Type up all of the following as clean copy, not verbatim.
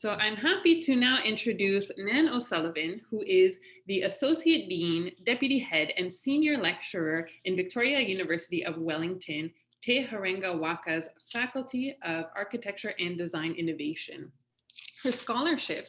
So I'm happy to now introduce Nan O'Sullivan, who is the Associate Dean, Deputy Head, and Senior Lecturer in Victoria University of Wellington, Te Harenga Waka's Faculty of Architecture and Design Innovation. Her scholarship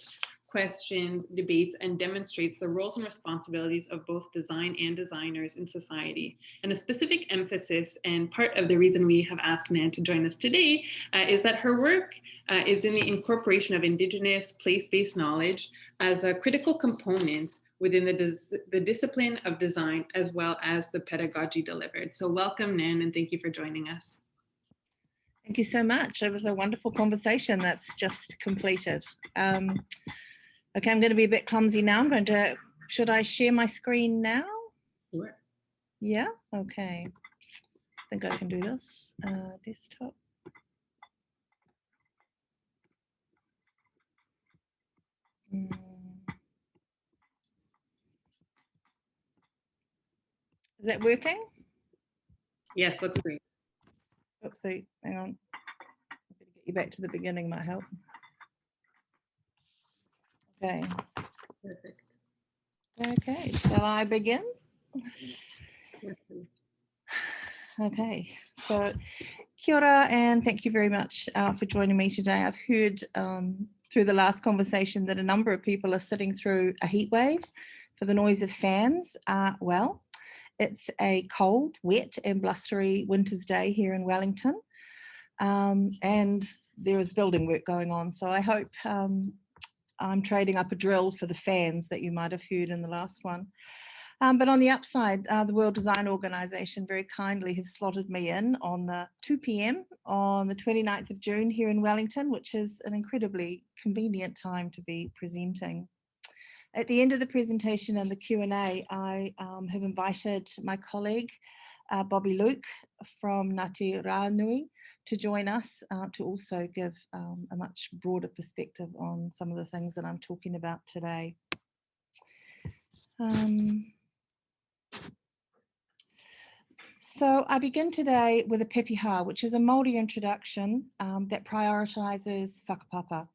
questions, debates, and demonstrates the roles and responsibilities of both design and designers in society. And a specific emphasis, and part of the reason we have asked Nan to join us today, is that her work is in the incorporation of indigenous place-based knowledge as a critical component within the discipline of design, as well as the pedagogy delivered. So welcome, Nan, and thank you for joining us. Thank you so much. It was a wonderful conversation that's just completed. Okay, I'm going to be a bit clumsy now. Should I share my screen now? Sure. Yeah, okay. I think I can do this. Desktop. Is that working? Yes, looks great. Oopsie, hang on. I better get you back to the beginning, might help. Okay. Perfect. Okay, shall I begin? Yes, please. Okay, so kia ora and thank you very much for joining me today. I've heard through the last conversation that a number of people are sitting through a heat wave for the noise of fans. Well, it's a cold, wet and blustery winter's day here in Wellington, and there is building work going on. So I hope I'm trading up a drill for the fans that you might have heard in the last one. But on the upside, the World Design Organization very kindly have slotted me in on the 2 p.m. on the 29th of June here in Wellington, which is an incredibly convenient time to be presenting. At the end of the presentation and the Q&A, I have invited my colleague, Bobby Luke from Ngāti Rānui, to join us to also give a much broader perspective on some of the things that I'm talking about today. So I begin today with a pepeha, which is a Māori introduction that prioritises whakapapa.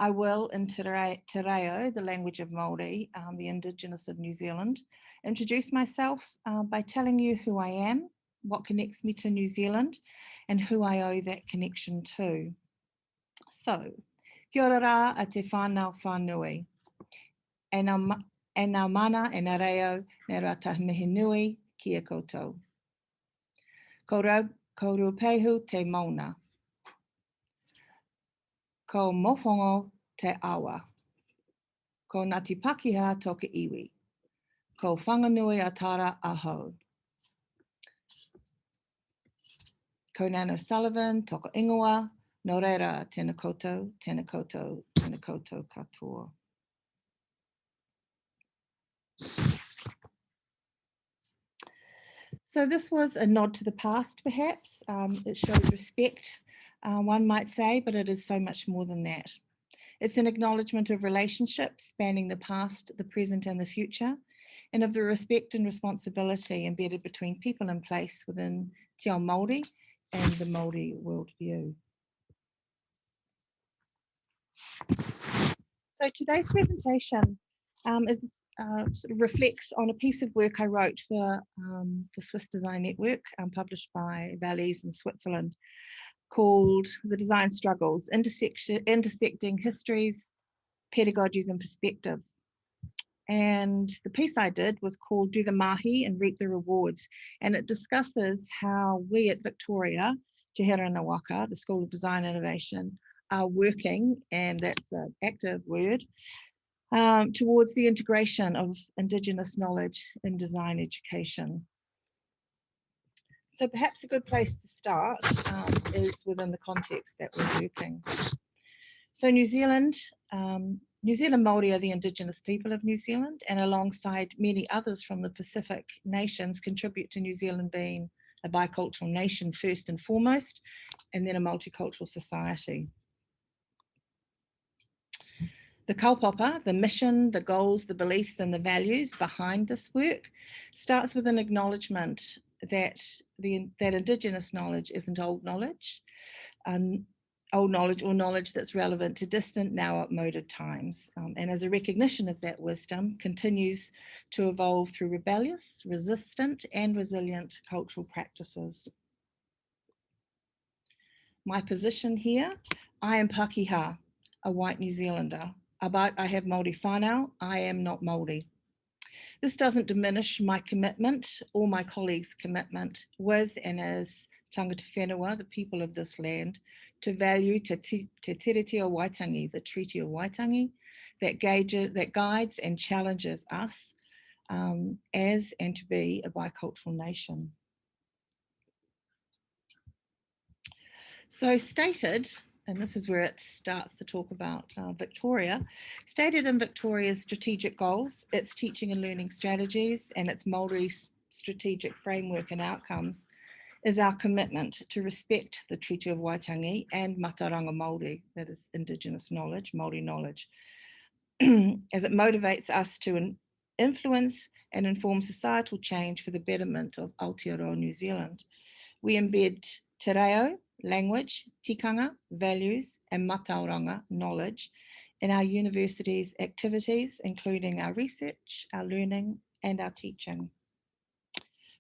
I will, in Te Reo, the language of Māori, the indigenous of New Zealand, introduce myself by telling you who I am, what connects me to New Zealand, and who I owe that connection to. So, kia ora rā a te whānau whānui. E nā mana e nā reo, nē rā tahi mihi nui ki a koutou. Ko rupehu te mauna. Ko mofongo te awa. Ko Ngāti Pakeha toka iwi. Ko whanganui a tara aho. Ko Nan O'Sullivan toka ingoa. No reira, tēnā koutou, tēnā koutou, tēnā koutou katoa. So this was a nod to the past, perhaps. It shows respect, one might say, but it is so much more than that. It's an acknowledgement of relationships spanning the past, the present and the future, and of the respect and responsibility embedded between people and place within Te Ao Māori and the Māori worldview. So today's presentation sort of reflects on a piece of work I wrote for the Swiss Design Network, published by Valleys in Switzerland, called The Design Struggles, Intersecting Histories, Pedagogies and Perspectives. And the piece I did was called Do the Mahi and Reap the Rewards. And it discusses how we at Victoria, Te Harenga Waka, the School of Design Innovation, are working, and that's an active word, towards the integration of indigenous knowledge in design education. So perhaps a good place to start is within the context that we're working. So New Zealand Māori are the indigenous people of New Zealand, and alongside many others from the Pacific nations contribute to New Zealand being a bicultural nation first and foremost, and then a multicultural society. The kaupapa, the mission, the goals, the beliefs and the values behind this work starts with an acknowledgement that Indigenous knowledge isn't old knowledge. old knowledge or knowledge that's relevant to distant, now outmoded times. And as a recognition of that wisdom continues to evolve through rebellious, resistant, and resilient cultural practices. My position here, I am Pakeha, a white New Zealander. But I have Māori whānau, I am not Māori. This doesn't diminish my commitment or my colleagues' commitment with and as tangata whenua, the people of this land, to value te tiriti o Waitangi, the Treaty of Waitangi, that guides and challenges us as and to be a bicultural nation. So stated, and this is where it starts to talk about Victoria, stated in Victoria's strategic goals, its teaching and learning strategies, and its Māori strategic framework and outcomes, is our commitment to respect the Treaty of Waitangi and Mataranga Māori, that is indigenous knowledge, Māori knowledge, as it motivates us to influence and inform societal change for the betterment of Aotearoa New Zealand. We embed te reo, language, tikanga, values, and matauranga knowledge in our university's activities, including our research, our learning, and our teaching.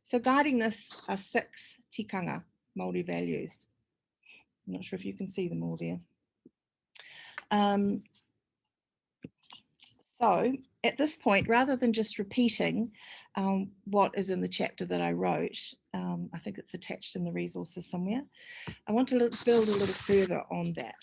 So guiding this are 6 tikanga Māori values. I'm not sure if you can see them all there. So at this point, rather than just repeating what is in the chapter that I wrote, I think it's attached in the resources somewhere, I want to build a little further on that.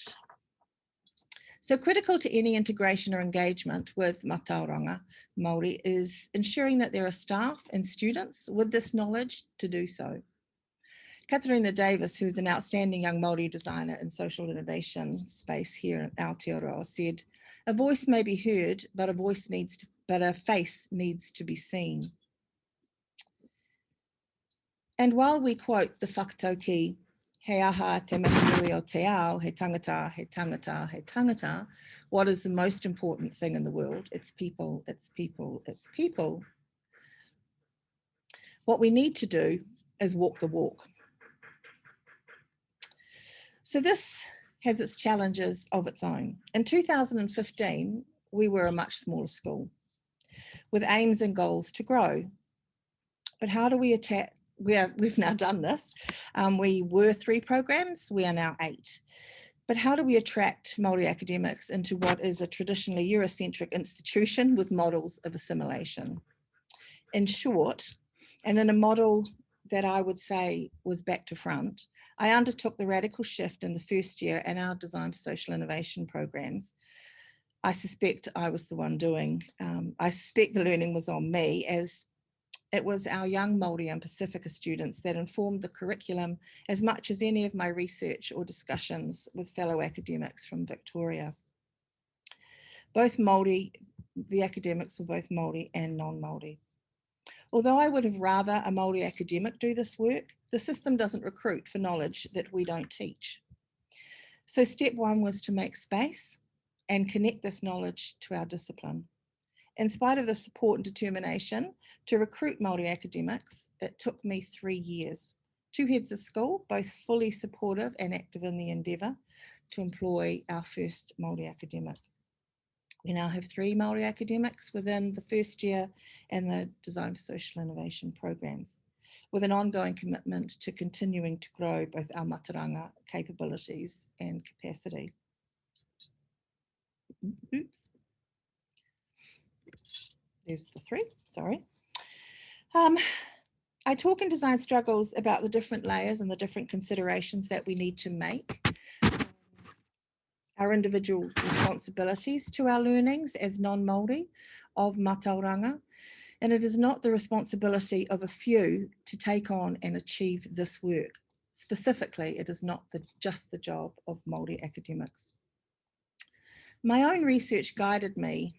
So critical to any integration or engagement with matauranga Māori is ensuring that there are staff and students with this knowledge to do so. Katarina Davis, who's an outstanding young Māori designer in social innovation space here in Aotearoa, said, "A voice may be heard, but a face needs to be seen." And while we quote the whakatauki, "He aha te mahinui o te ao, he tangata, he tangata, he tangata," what is the most important thing in the world? It's people, it's people, it's people. What we need to do is walk the walk. So this has its challenges of its own. In 2015, we were a much smaller school with aims and goals to grow. But how do we attack? We've now done this. We were 3 programs, we are now 8. But how do we attract Māori academics into what is a traditionally Eurocentric institution with models of assimilation? In short, and in a model that I would say was back to front, I undertook the radical shift in the first year in our Design for Social Innovation programs. I suspect I was the one doing. I suspect the learning was on me, as it was our young Māori and Pacifica students that informed the curriculum as much as any of my research or discussions with fellow academics from Victoria. Both Māori, the academics were both Māori and non-Māori. Although I would have rather a Māori academic do this work, the system doesn't recruit for knowledge that we don't teach. So step 1 was to make space and connect this knowledge to our discipline. In spite of the support and determination to recruit Māori academics, it took me 3 years. 2 heads of school, both fully supportive and active in the endeavour to employ our first Māori academic. We now have 3 Māori academics within the first year and the Design for Social Innovation programs, with an ongoing commitment to continuing to grow both our mataranga capabilities and capacity. Oops. There's the 3, sorry. I talk in Design Struggles about the different layers and the different considerations that we need to make. Our individual responsibilities to our learnings as non-Māori of matauranga, and it is not the responsibility of a few to take on and achieve this work. Specifically, it is not just the job of Māori academics. My own research guided me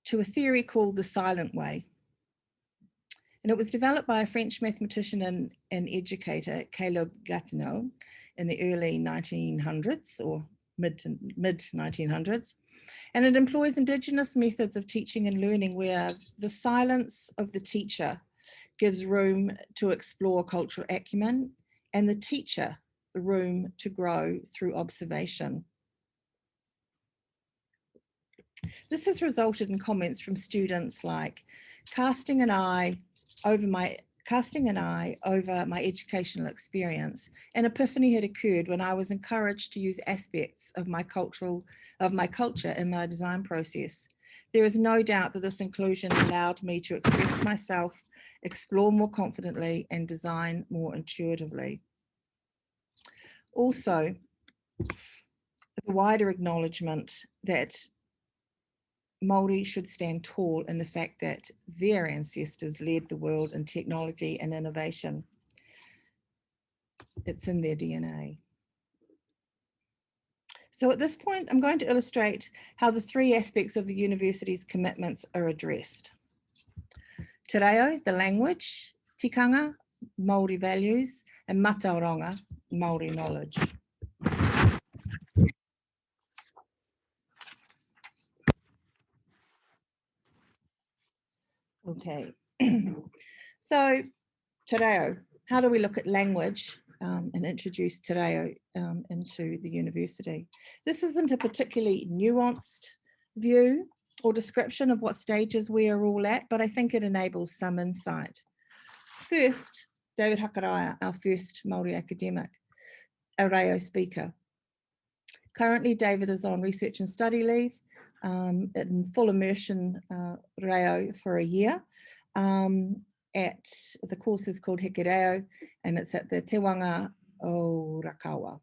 to a theory called the silent way. And it was developed by a French mathematician and educator, Caleb Gatineau, in the early 1900s or mid-1900s. And it employs indigenous methods of teaching and learning where the silence of the teacher gives room to explore cultural acumen and the teacher the room to grow through observation. This has resulted in comments from students like, casting an eye over my educational experience, an epiphany had occurred when I was encouraged to use aspects of my culture in my design process. There is no doubt that this inclusion allowed me to express myself, explore more confidently, and design more intuitively. Also, the wider acknowledgement that Māori should stand tall in the fact that their ancestors led the world in technology and innovation. It's in their DNA. So at this point, I'm going to illustrate how the three aspects of the university's commitments are addressed. Te reo, the language, tikanga, Māori values, and mata Aranga, Māori knowledge. Okay, so te reo, how do we look at language and introduce te reo into the university? This isn't a particularly nuanced view or description of what stages we are all at, but I think it enables some insight. First, David Hakaraia, our first Māori academic, a reo speaker. Currently, David is on research and study leave in full immersion reo for a year. At the course is called Heke Reo, and it's at the Te Wanga o Rakawa.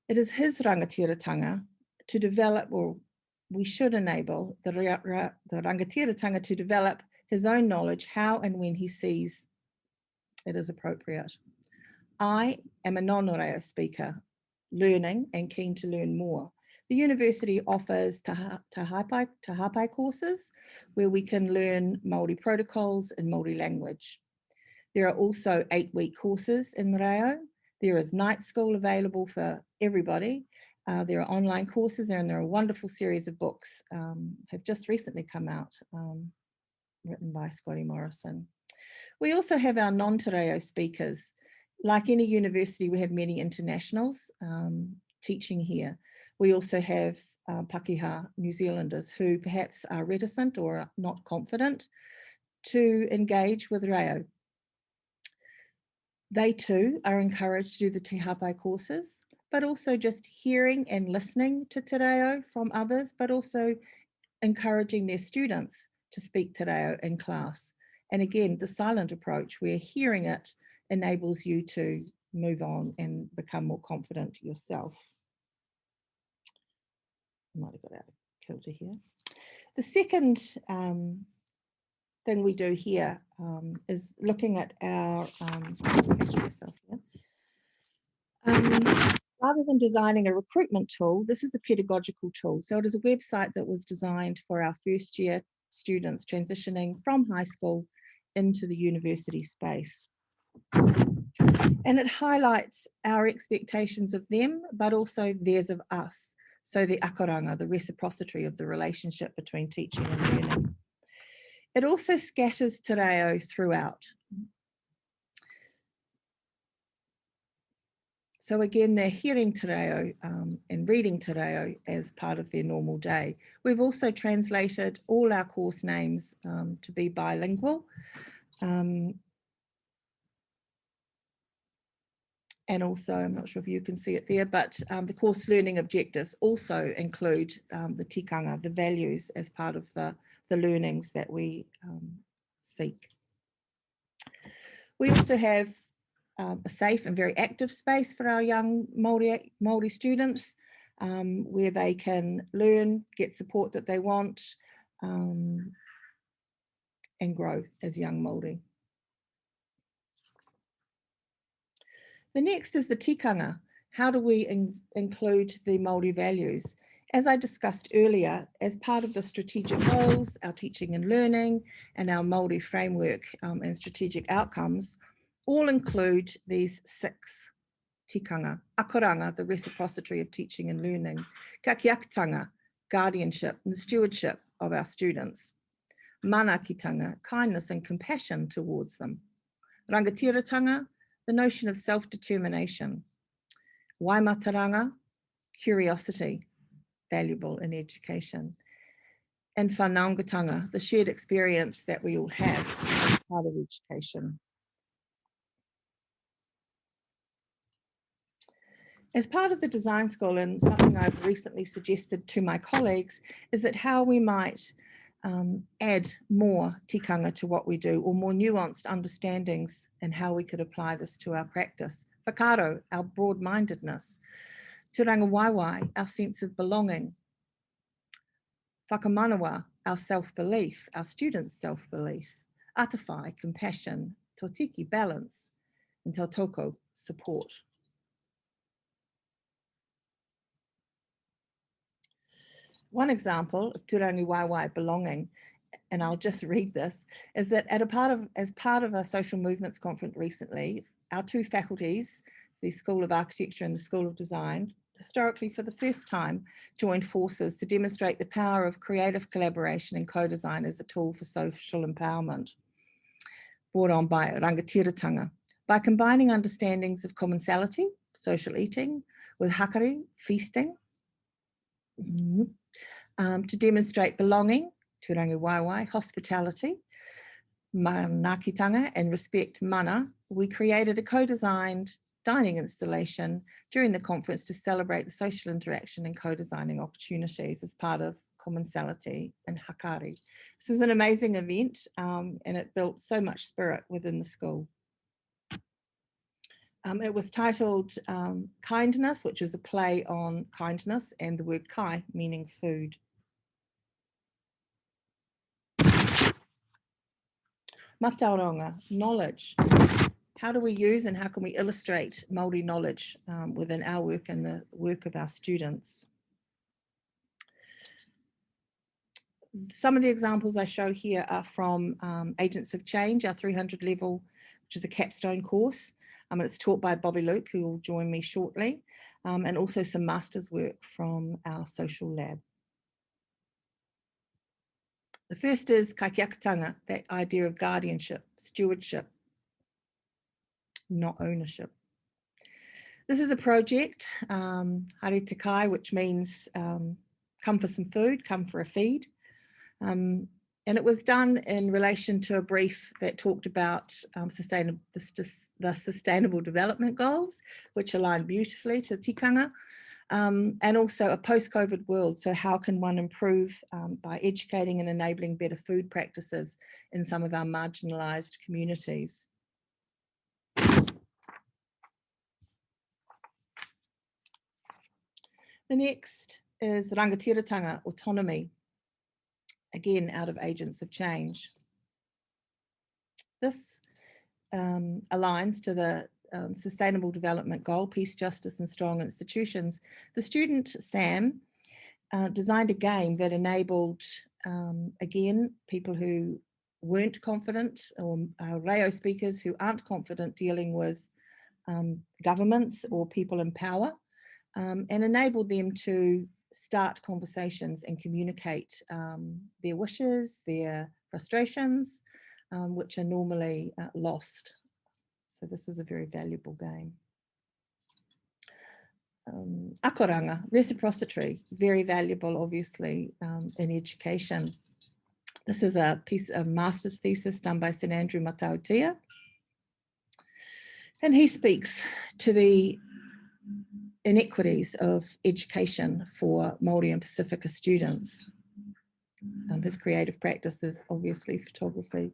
It is his rangatiratanga to develop, or we should enable the rangatiratanga to develop his own knowledge how and when he sees it is appropriate. I am a non-reo speaker, learning and keen to learn more. The university offers tahapai courses where we can learn Māori protocols and Māori language. There are also 8-week courses in reo. There is night school available for everybody. There are online courses and there are a wonderful series of books have just recently come out, written by Scotty Morrison. We also have our non-te reo speakers. Like any university, we have many internationals teaching here. We also have Pakeha New Zealanders who perhaps are reticent or not confident to engage with reo. They too are encouraged to do the te hapai courses, but also just hearing and listening to te reo from others, but also encouraging their students to speak te reo in class. And again, the silent approach where hearing it enables you to move on and become more confident yourself. I might have got out of kilter here. The second thing we do here is looking at our, rather than designing a recruitment tool, this is a pedagogical tool. So it is a website that was designed for our first year students transitioning from high school into the university space. And it highlights our expectations of them, but also theirs of us. So the akoranga, the reciprocity of the relationship between teaching and learning. It also scatters te reo throughout. So again, they're hearing te reo and reading te reo as part of their normal day. We've also translated all our course names to be bilingual. And also, I'm not sure if you can see it there, but the course learning objectives also include the tikanga, the values, as part of the learnings that we seek. We also have a safe and very active space for our young Māori students, where they can learn, get support that they want, and grow as young Māori. The next is the tikanga. How do we include the Māori values? As I discussed earlier, as part of the strategic goals, our teaching and learning, and our Māori framework and strategic outcomes, all include these 6 tikanga. Akoranga, the reciprocity of teaching and learning. Kakiakitanga, guardianship and the stewardship of our students. Manakitanga, kindness and compassion towards them. Rangatiratanga, the notion of self-determination. Waimataranga, curiosity, valuable in education. And whanaungatanga, the shared experience that we all have as part of education. As part of the design school, and something I've recently suggested to my colleagues, is that how we might add more tikanga to what we do, or more nuanced understandings, and how we could apply this to our practice. Whakaaro, our broad-mindedness. Turanga waiwai, our sense of belonging. Whakamanawa, our self-belief, our students' self-belief. Atawhai, compassion. Totiki, balance. And tautoko, support. One example of Turangi Waiwai belonging, and I'll just read this, is that as part of a social movements conference recently, our two faculties, the School of Architecture and the School of Design, historically for the first time joined forces to demonstrate the power of creative collaboration and co-design as a tool for social empowerment, brought on by rangatiratanga. By combining understandings of commensality, social eating, with hakari, feasting, to demonstrate belonging, turangi waiwai, hospitality, manakitanga, and respect mana, we created a co-designed dining installation during the conference to celebrate the social interaction and co-designing opportunities as part of commensality and hakari. This was an amazing event, and it built so much spirit within the school. It was titled Kindness, which is a play on kindness and the word kai, meaning food. Matauranga, knowledge. How do we use and how can we illustrate Māori knowledge within our work and the work of our students? Some of the examples I show here are from Agents of Change, our 300 level, which is a capstone course. It's taught by Bobby Luke, who will join me shortly, and also some master's work from our social lab. The first is kakiakatanga, that idea of guardianship, stewardship, not ownership. This is a project, Hari Te Kai, which means come for some food, come for a feed. And it was done in relation to a brief that talked about the Sustainable Development Goals, which align beautifully to tikanga, and also a post-COVID world. So how can one improve by educating and enabling better food practices in some of our marginalised communities? The next is rangatiratanga, autonomy, again out of Agents of Change. This aligns to the Sustainable Development Goal, Peace, Justice and Strong Institutions. The student, Sam, designed a game that enabled, again, people who weren't confident, or reo speakers who aren't confident dealing with governments or people in power, and enabled them to start conversations and communicate their wishes, their frustrations, which are normally lost. So this was a very valuable game. Akoranga, reciprocity, very valuable, obviously, in education. This is a piece of master's thesis done by St Andrew Matautia. And he speaks to the inequities of education for Māori and Pacifica students. His creative practice is obviously photography,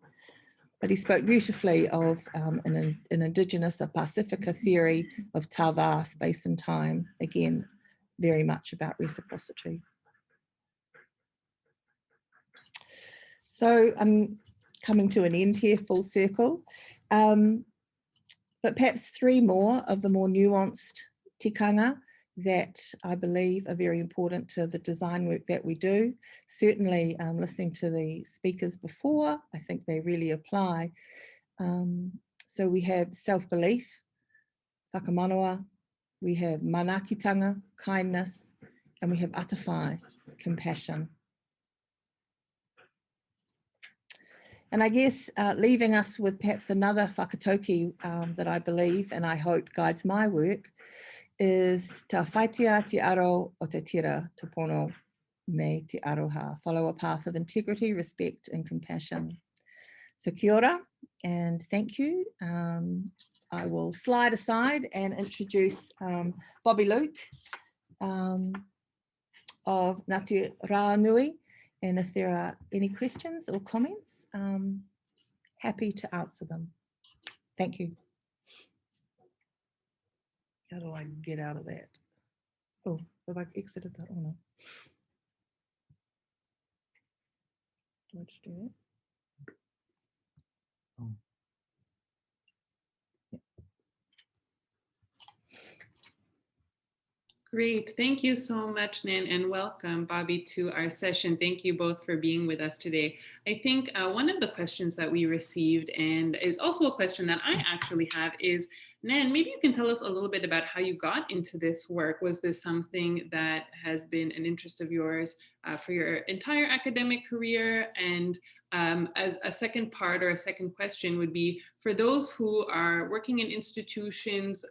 but he spoke beautifully of an indigenous, a Pacifica theory of tava, space and time, again, very much about reciprocity. So I'm coming to an end here, full circle, but perhaps three more of the more nuanced tikanga that I believe are very important to the design work that we do. Certainly listening to the speakers before, I think they really apply. So we have self-belief, whakamanawa, we have manakitanga, kindness, and we have atawhai, compassion. And I guess leaving us with perhaps another whakatauki that I believe and I hope guides my work is ta whaitia te aro o te tira tupono me te aroha. Follow a path of integrity, respect and compassion. So kia ora and thank you. I will slide aside and introduce Bobby Luke of Ngāti Rānui. And if there are any questions or comments, happy to answer them. Thank you. How do I get out of that? Oh, have I exited that? Oh no. Do I just do that? Oh. Great. Thank you so much, Nan, and welcome, Bobby, to our session. Thank you both for being with us today. I think one of the questions that we received, and is also a question that I actually have, is, Nan, maybe you can tell us a little bit about how you got into this work. Was this something that has been an interest of yours for your entire academic career? And as a second part or a second question would be, for those who are working in institutions,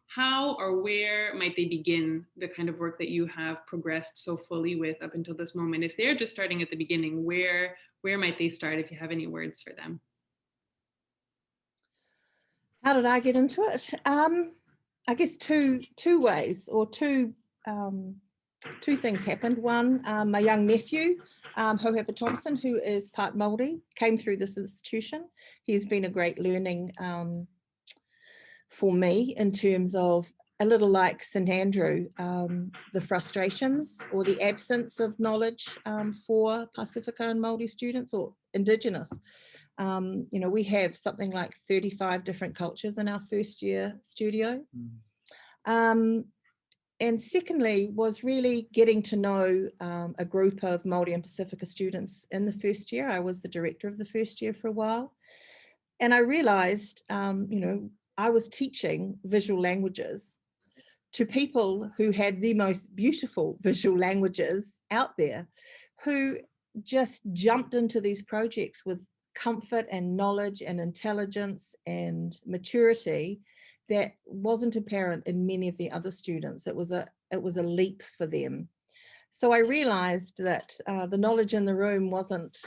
how or where might they begin the kind of work that you have progressed so fully with up until this moment? If they're just starting at the beginning, where might they start, if you have any words for them? How did I get into it? I guess two ways, or two things happened. One, my young nephew, Hohepa Thompson, who is part Māori, came through this institution. He's been a great learning for me in terms of, a little like St Andrew, the frustrations or the absence of knowledge for Pacifica and Māori students or indigenous. You know, we have something like 35 different cultures in our first year studio. And secondly was really getting to know a group of Māori and Pacifica students in the first year. I was the director of the first year for a while. And I realized, you know, I was teaching visual languages to people who had the most beautiful visual languages out there, who just jumped into these projects with comfort and knowledge and intelligence and maturity that wasn't apparent in many of the other students. It was a leap for them. So I realized that the knowledge in the room wasn't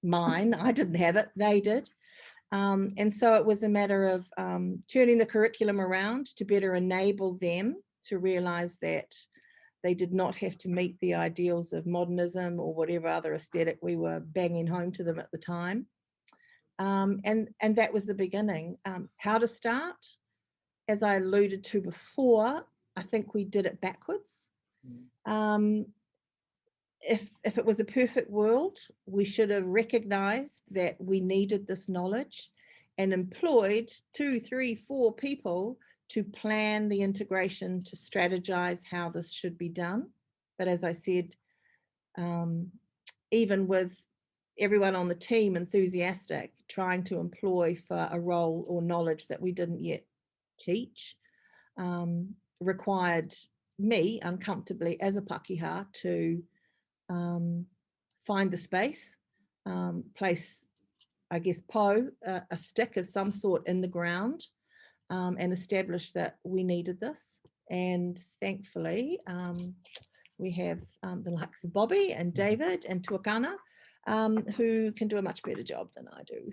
mine. I didn't have it, they did. And so it was a matter of turning the curriculum around to better enable them to realize that they did not have to meet the ideals of modernism or whatever other aesthetic we were banging home to them at the time. And that was the beginning. How to start? As I alluded to before, I think we did it backwards. If it was a perfect world, we should have recognized that we needed this knowledge and employed 2, 3, 4 people to plan the integration, to strategize how this should be done. But as I said, even with everyone on the team enthusiastic, trying to employ for a role or knowledge that we didn't yet teach, required me uncomfortably as a Pākehā to find the space, place, I guess, a stick of some sort in the ground, and establish that we needed this. And thankfully, we have the likes of Bobby and David and Tuakana, who can do a much better job than I do.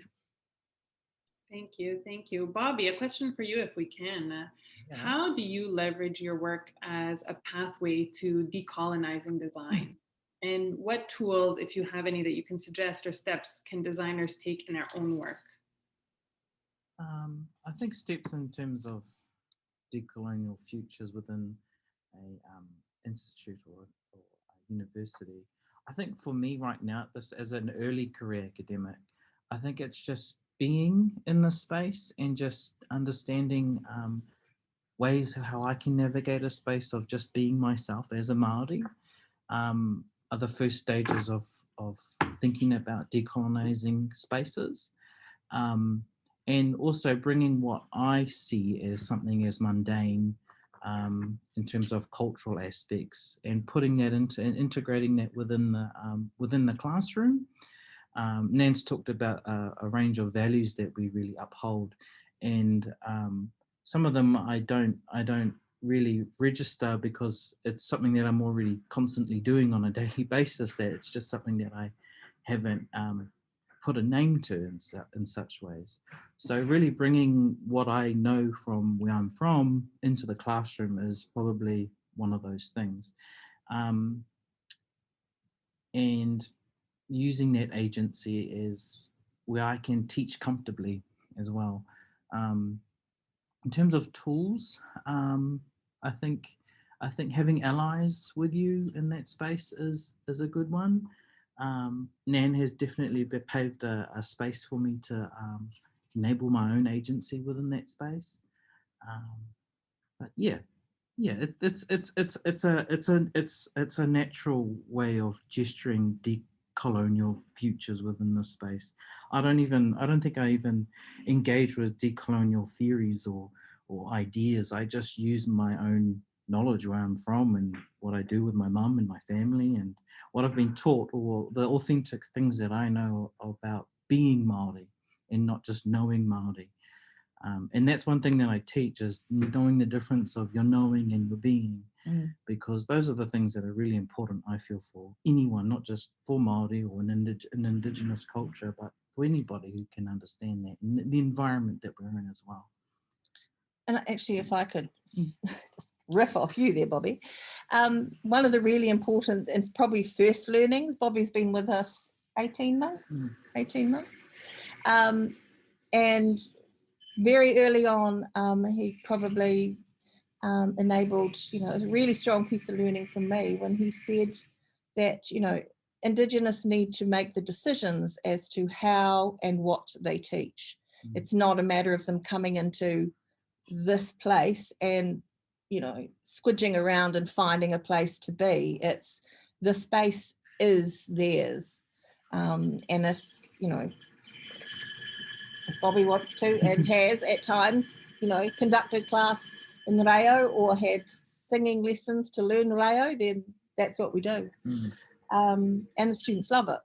Thank you. Thank you. Bobby, a question for you if we can. How do you leverage your work as a pathway to decolonizing design? And what tools, if you have any that you can suggest, or steps can designers take in their own work? I think steps in terms of decolonial futures within a institute or a university. I think for me right now, this as an early career academic, I think it's just being in the space and just understanding ways how I can navigate a space of just being myself as a Māori. Are the first stages of thinking about decolonizing spaces, and also bringing what I see as something as mundane in terms of cultural aspects, and putting that into and integrating that within the classroom. Nan's talked about a range of values that we really uphold, and some of them I don't really register because it's something that I'm already constantly doing on a daily basis. That it's just something that I haven't put a name to in such ways. So really bringing what I know from where I'm from into the classroom is probably one of those things. And using that agency is where I can teach comfortably as well. In terms of tools, I think having allies with you in that space is a good one. Nan has definitely paved a space for me to enable my own agency within that space. But yeah, it's a natural way of gesturing decolonial futures within this space. I don't think I even engage with decolonial theories or ideas. I just use my own knowledge where I'm from and what I do with my mum and my family and what I've been taught, or the authentic things that I know about being Māori and not just knowing Māori. And that's one thing that I teach, is knowing the difference of your knowing and your being, because those are the things that are really important, I feel, for anyone, not just for Māori or an indigenous culture, but for anybody who can understand that and the environment that we're in as well. And actually, if I could just riff off you there, Bobby, one of the really important and probably first learnings, Bobby's been with us 18 months, and very early on, he probably enabled, a really strong piece of learning from me when he said that, Indigenous need to make the decisions as to how and what they teach. It's not a matter of them coming into this place and, squidging around and finding a place to be. It's the space is theirs. And if Bobby wants to and has at times, conducted class in the reo or had singing lessons to learn the reo, then that's what we do. And the students love it.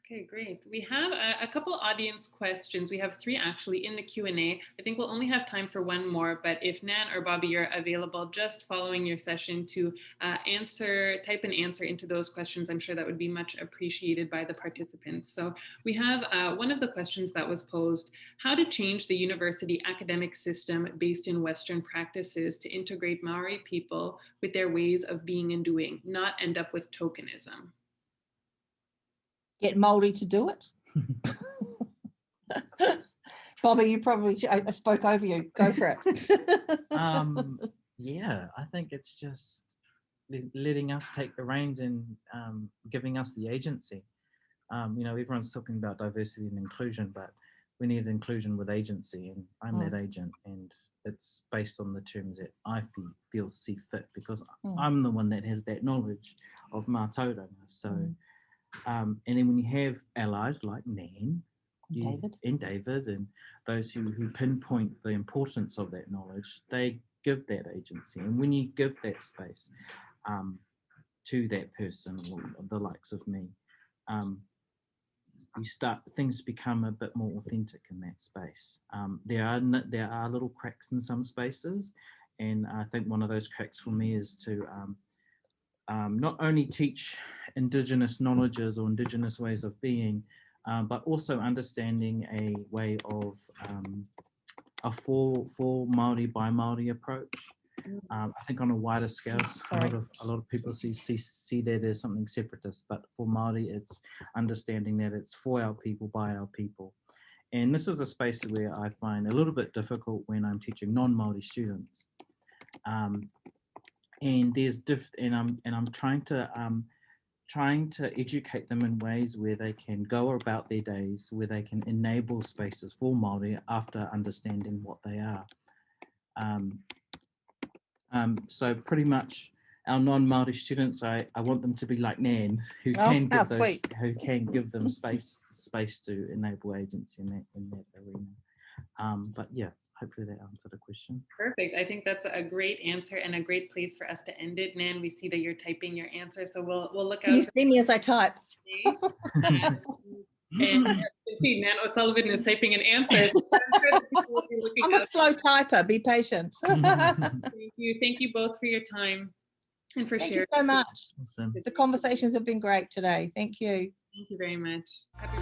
Okay, great. We have a couple audience questions. We have 3 actually in the Q&A. I think we'll only have time for one more, but if Nan or Bobby are available just following your session to type an answer into those questions, I'm sure that would be much appreciated by the participants. So we have one of the questions that was posed: how to change the university academic system based in Western practices to integrate Maori people with their ways of being and doing, not end up with tokenism. Get Māori to do it. Bobby, you probably, I spoke over you. Go for it. Yeah, I think it's just letting us take the reins and giving us the agency. Everyone's talking about diversity and inclusion, but we need inclusion with agency, and I'm that agent, and it's based on the terms that I see fit, because I'm the one that has that knowledge of mātauranga. So. And then when you have allies like Nan and David and those who pinpoint the importance of that knowledge, they give that agency. And when you give that space to that person, or the likes of me, things become a bit more authentic in that space. There are little cracks in some spaces, and I think one of those cracks for me is to not only teach Indigenous knowledges or Indigenous ways of being, but also understanding a way of a for Māori by Māori approach. I think on a wider scale, a lot of people see that as something separatist, but for Māori, it's understanding that it's for our people, by our people. And this is a space where I find a little bit difficult when I'm teaching non-Māori students. And I'm trying to educate them in ways where they can go about their days, where they can enable spaces for Māori after understanding what they are. So pretty much our non-Māori students, I want them to be like Nan, who can give them space to enable agency in that arena. But yeah, hopefully that answered the question. Perfect. I think that's a great answer and a great place for us to end it. Nan, we see that you're typing your answer, so we'll look out. Can you see me as I type? And you can see Nan O'Sullivan is typing an answer. So I'm sure that people will be looking I'm a out. slow typer. Be patient. Thank you. Thank you both for your time and for Thank sharing. you so much. Awesome. The conversations have been great today. Thank you. Thank you very much. Happy